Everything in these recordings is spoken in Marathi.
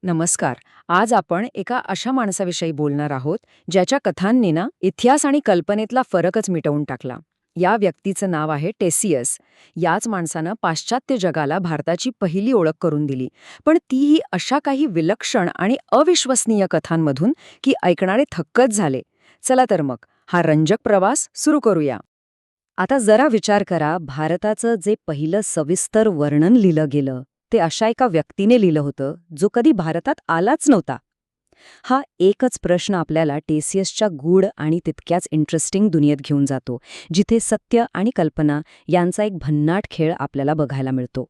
नमस्कार. आज आपण एका अशा माणसाविषयी बोलणार आहोत, ज्याच्या कथांनी ना इतिहास आणि कल्पनेतला फरकच मिटवून टाकला. या व्यक्तीचं नाव आहे टेसियस. याच माणसानं पाश्चात्य जगाला भारताची पहिली ओळख करून दिली. पण तीही अशा काही विलक्षण आणि अविश्वसनीय कथांमधून की ऐकणारे थक्कच झाले. चला तर मग हा रंजक प्रवास सुरू करूया. आता जरा विचार करा, भारताचं जे पहिलं सविस्तर वर्णन लिहिलं गेलं ते अशा एका व्यक्तीने लिहिलं होतं जो कधी भारतात आलाच नव्हता. हा एकच प्रश्न आपल्याला टेसियसच्या गूढ आणि तितक्याच इंटरेस्टिंग दुनियेत घेऊन जातो, जिथे सत्य आणि कल्पना यांचा एक भन्नाट खेळ आपल्याला बघायला मिळतो.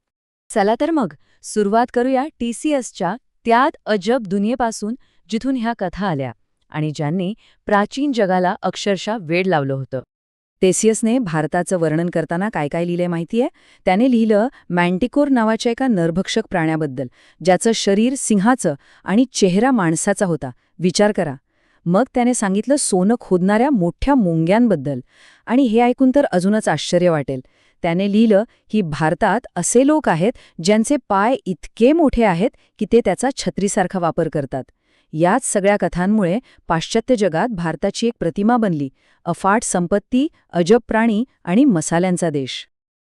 चला तर मग सुरुवात करूया टेसियसच्या त्यात अजब दुनियेपासून, जिथून ह्या कथा आल्या आणि ज्यांनी प्राचीन जगाला अक्षरशः वेड लावलं होतं. टेसियसने भारताचं वर्णन करताना काय काय लिहिलंय माहितीये? त्याने लिहिलं मॅन्टिकोर नावाच्या एका नरभक्षक प्राण्याबद्दल, ज्याचं शरीर सिंहाचं आणि चेहरा माणसाचा होता. विचार करा. मग त्याने सांगितलं सोनं खोदणाऱ्या मोठ्या मुंग्यांबद्दल, आणि हे ऐकून तर अजूनच आश्चर्य वाटेल. त्याने लिहिलं की भारतात असे लोक आहेत ज्यांचे पाय इतके मोठे आहेत की ते त्याचा छत्रीसारखा वापर करतात. याच सगळ्या कथांमुळे पाश्चात्य जगात भारताची एक प्रतिमा बनली, अफाट संपत्ती, अजब प्राणी आणि मसाल्यांचा देश.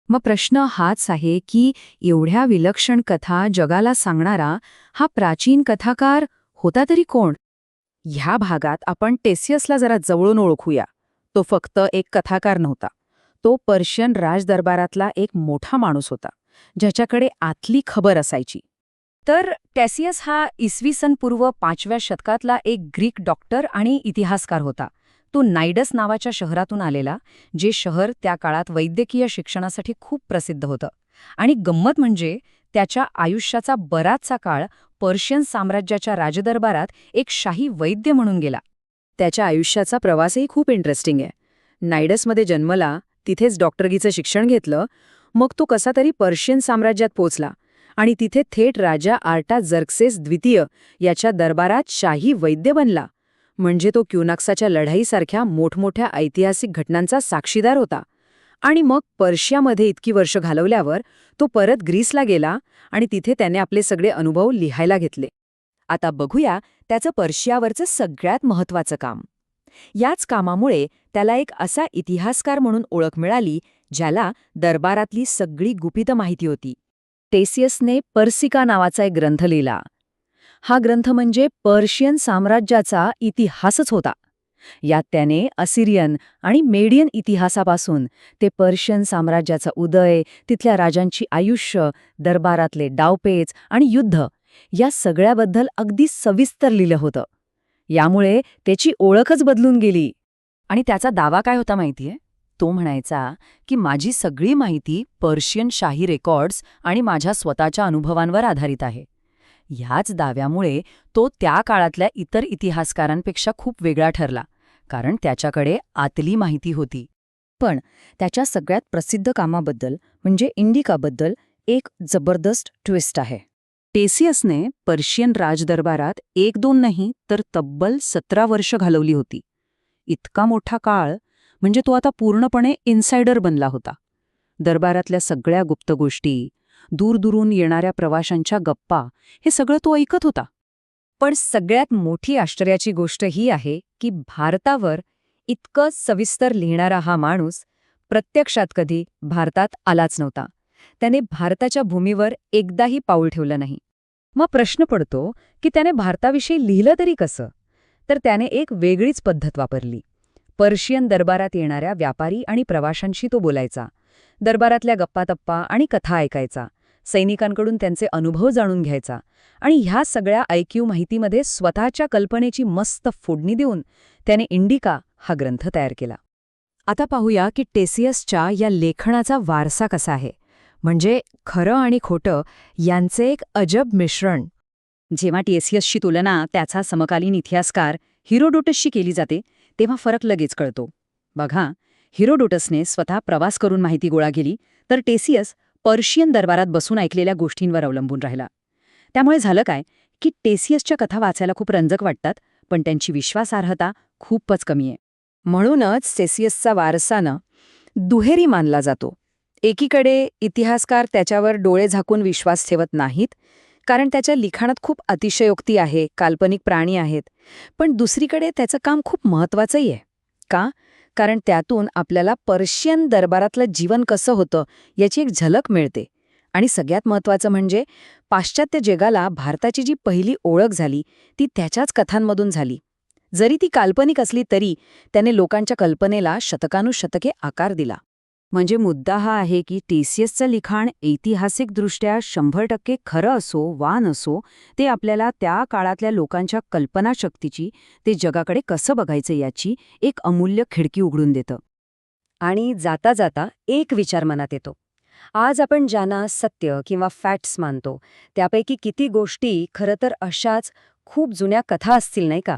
मग प्रश्न हाच आहे की एवढ्या विलक्षण कथा जगाला सांगणारा हा प्राचीन कथाकार होता तरी कोण? ह्या भागात आपण टेसियसला जरा जवळून ओळखूया. तो फक्त एक कथाकार नव्हता. तो पर्शियन राजदरबारातला एक मोठा माणूस होता, ज्याच्याकडे आतली खबर असायची. तर टेसियस हा इसवी सन पूर्व 5व्या शतकातला एक ग्रीक डॉक्टर आणि इतिहासकार होता. तो नायडस नावाच्या शहरातून आलेला, जे शहर त्या काळात वैद्यकीय शिक्षणासाठी खूप प्रसिद्ध होतं. आणि गंमत म्हणजे त्याच्या आयुष्याचा बराचसा काळ पर्शियन साम्राज्याच्या राजदरबारात एक शाही वैद्य म्हणून गेला. त्याच्या आयुष्याचा प्रवासही खूप इंटरेस्टिंग आहे. नायडसमध्ये जन्मला, तिथेच डॉक्टरकीचं शिक्षण घेतलं, मग तो कसा तरी पर्शियन साम्राज्यात पोचला आणि तिथे थेट राजा आर्टाक्झर्क्सेस द्वितीय याच्या दरबारात शाही वैद्य बनला. म्हणजे तो क्युनाक्साच्या लढाईसारख्या मोठमोठ्या ऐतिहासिक घटनांचा साक्षीदार होता. आणि मग पर्शियामध्ये इतकी वर्ष घालवल्यावर तो परत ग्रीसला गेला आणि तिथे त्याने आपले सगळे अनुभव लिहायला घेतले. आता बघूया त्याचं पर्शियावरचं सगळ्यात महत्त्वाचं काम. याच कामामुळे त्याला एक असा इतिहासकार म्हणून ओळख मिळाली, ज्याला दरबारातली सगळी गुपित माहिती होती. टेसियसने पर्सिका नावाचा एक ग्रंथ लिहिला. हा ग्रंथ म्हणजे पर्शियन साम्राज्याचा इतिहासच होता. यात त्याने असिरियन आणि मेडियन इतिहासापासून ते पर्शियन साम्राज्याचा उदय, तिथल्या राजांची आयुष्य, दरबारातले डावपेच आणि युद्ध या सगळ्याबद्दल अगदी सविस्तर लिहिलं होतं. यामुळे त्याची ओळखच बदलून गेली. आणि त्याचा दावा काय होता माहितीये? तो म्हणायचा की माझी सगळी माहिती पर्शियन शाही रेकॉर्ड्स आणि माझ्या स्वतःच्या अनुभवांवर आधारित आहे. ह्याच दाव्यामुळे तो त्या काळातल्या इतर इतिहासकारांपेक्षा खूप वेगळा ठरला, कारण त्याच्याकडे आतली माहिती होती. पण त्याच्या सगळ्यात प्रसिद्ध कामाबद्दल म्हणजे इंडिकाबद्दल एक जबरदस्त ट्विस्ट आहे. टेसियसने पर्शियन राजदरबारात 1-2 नाही तर तब्बल 17 वर्ष घालवली होती. इतका मोठा काळ म्हणजे तो आता पूर्णपणे इन्सायडर बनला होता. दरबारातल्या सगळ्या गुप्त गोष्टी, दूरदूरून येणाऱ्या प्रवाशांच्या गप्पा, हे सगळं तो ऐकत होता. पण सगळ्यात मोठी आश्चर्याची गोष्ट ही आहे की भारतावर इतकं सविस्तर लिहिणारा हा माणूस प्रत्यक्षात कधी भारतात आलाच नव्हता. त्याने भारताच्या भूमीवर एकदाही पाऊल ठेवलं नाही. मग प्रश्न पडतो की त्याने भारताविषयी लिहिलं तरी कसं? तर त्याने एक वेगळीच पद्धत वापरली. पर्शियन दरबारात येणाऱ्या व्यापारी आणि प्रवाशांशी तो बोलायचा. दरबारातल्या गप्पाटप्पा आणि कथा ऐकायचा. सैनिकांकडून त्यांचे अनुभव जाणून घ्यायचा. आणि ह्या सगळ्या ऐकीव माहितीमध्ये स्वतःच्या कल्पनेची मस्त फोडणी देऊन त्याने इंडिका हा ग्रंथ तयार केला. आता पाहूया की टेसियसच्या या लेखनाचा वारसा कसा आहे. म्हणजे खरं आणि खोटं यांचे एक अजब मिश्रण. जेव्हा टेसियसची तुलना त्याचा समकालीन इतिहासकार हिरोडोटसशी केली जाते, तेव्हा फरक लगेच कळतो. बघा, हिरोडोटसने स्वतः प्रवास करून माहिती गोळा केली, तर टेसियस पर्शियन दरबारात बसून ऐकलेल्या गोष्टींवर अवलंबून राहिला. त्यामुळे झालं काय की टेसियसच्या कथा वाचायला खूप रंजक वाटतात, पण त्यांची विश्वासार्हता खूपच कमी आहे. म्हणूनच टेसियसचा वारसानं दुहेरी मानला जातो. एकीकडे इतिहासकार त्याच्यावर डोळे झाकून विश्वास ठेवत नाहीत, कारण त्याच्या लिखाणात खूप अतिशयोक्ती आहे, काल्पनिक प्राणी आहेत. पण दुसरीकडे त्याचं काम खूप महत्वाचंही आहे. का? कारण त्यातून आपल्याला पर्शियन दरबारातलं जीवन कसं होतं याची एक झलक मिळते. आणि सगळ्यात महत्त्वाचं म्हणजे पाश्चात्य जगाला भारताची जी पहिली ओळख झाली ती त्याच्याच कथांमधून झाली. जरी ती काल्पनिक असली तरी त्याने लोकांच्या कल्पनेला शतकानुशतके आकार दिला. म्हणजे मुद्दा हा आहे की टेसियसचं लिखाण ऐतिहासिकदृष्ट्या 100% खरं असो वा नसो, ते आपल्याला त्या काळातल्या लोकांच्या कल्पनाशक्तीची, ते जगाकडे कसं बघायचं याची एक अमूल्य खिडकी उघडून देतं. आणि जाता जाता एक विचार मनात येतो. आज आपण ज्यांना सत्य किंवा फॅक्ट्स मानतो, त्यापैकी किती गोष्टी खरं तर अशाच खूप जुन्या कथा असतील नाही का?